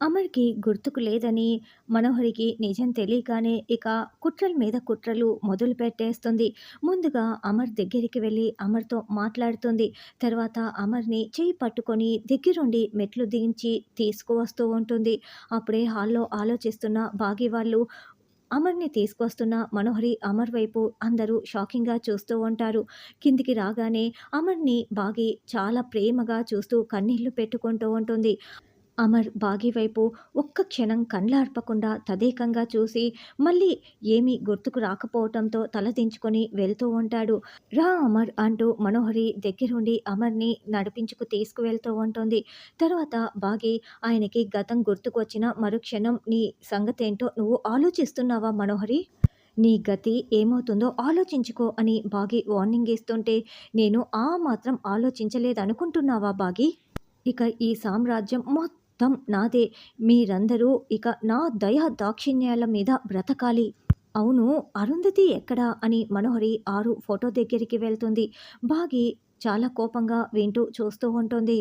అమర్‌కి గుర్తుకు లేదని మనోహరికి నిజం తెలియగానే ఇక కుట్రల మీద కుట్రలు మొదలుపెట్టేస్తుంది. ముందుగా అమర్ దగ్గరికి వెళ్ళి అమర్‌తో మాట్లాడుతుంది. తర్వాత అమర్‌ని చెయ్యి పట్టుకొని దగ్గరుండి మెట్లు దించి తీసుకువస్తూ ఉంటుంది. అప్పుడే హాల్‌లో ఆలోచిస్తున్న బాగి వాళ్ళు అమర్‌ని తీసుకొస్తున్న మనోహరి, అమర్ వైపు అందరూ షాకింగ్‌గా చూస్తూ ఉంటారు. కిందికి రాగానే అమర్‌ని బాగి చాలా ప్రేమగా చూస్తూ కన్నీళ్లు పెట్టుకుంటూ ఉంటుంది. అమర్ బాగి వైపు ఒక్క క్షణం కండ్లార్పకుండా తదేకంగా చూసి, మళ్ళీ ఏమీ గుర్తుకు రాకపోవటంతో తలదించుకొని వెళ్తూ ఉంటాడు. "రా అమర్" అంటూ మనోహరి దగ్గరుండి అమర్‌ని నడిపించుకు తీసుకువెళ్తూ ఉంటుంది. తర్వాత బాగి ఆయనకి గతం గుర్తుకొచ్చిన మరుక్షణం, "నీ సంగతేంటో నువ్వు ఆలోచిస్తున్నావా మనోహరి? నీ గతి ఏమవుతుందో ఆలోచించుకో" అని బాగి వార్నింగ్ ఇస్తుంటే, "నేను ఆ మాత్రం ఆలోచించలేదనుకుంటున్నావా బాగి? ఇక ఈ సామ్రాజ్యం మొత్తం నాదే. మీరందరూ ఇక నా దయ దాక్షిణ్యాల మీద బ్రతకాలి." "అవును, అరుంధతి ఎక్కడా?" అని మనోహరి ఆరు ఫోటో దగ్గరికి వెళ్తుంది. బాగి చాలా కోపంగా వింటూ చూస్తూ ఉంటుంది.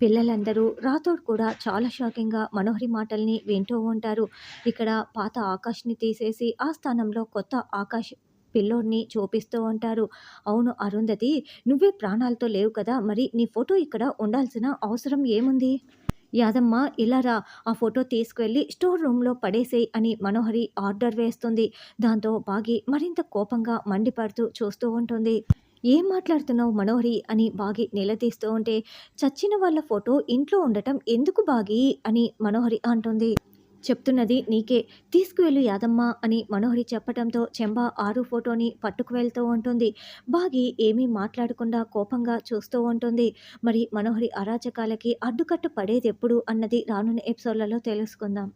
పిల్లలందరూ రాథోడ్ కూడా చాలా షాకింగ్‌గా మనోహరి మాటల్ని వింటూ ఉంటారు. ఇక్కడ పాత ఆకాష్‌ని తీసేసి ఆ స్థానంలో కొత్త ఆకాష్ పిల్లోడిని చూపిస్తూ ఉంటారు. "అవును అరుంధతి, నువ్వే ప్రాణాలతో లేవు కదా! మరి నీ ఫోటో ఇక్కడ ఉండాల్సిన అవసరం ఏముంది? యాదమ్మ ఇలా రా, ఆ ఫోటో తీసుకువెళ్ళి స్టోర్ రూమ్‌లో పడేసేయ్" అని మనోహరి ఆర్డర్ వేస్తుంది. దాంతో బాగి మరింత కోపంగా మండిపడుతూ చూస్తూ ఉంటుంది. "ఏం మాట్లాడుతున్నావు మనోహరి" అని బాగి నిలదీస్తూ ఉంటే, "చచ్చిన వాళ్ళ ఫోటో ఇంట్లో ఉండటం ఎందుకు బాగి" అని మనోహరి అంటుంది. "చెప్తున్నది నీకే, తీసుకువెళ్ళు యాదమ్మ" అని మనోహరి చెప్పటంతో చెంబ ఆరు ఫోటోని పట్టుకు వెళ్తూ ఉంటుంది. బాగి ఏమీ మాట్లాడకుండా కోపంగా చూస్తూ ఉంటుంది. మరి మనోహరి అరాచకాలకి అడ్డుకట్ట పడేదెప్పుడు అన్నది రానున్న ఎపిసోడ్‌లలో తెలుసుకుందాం.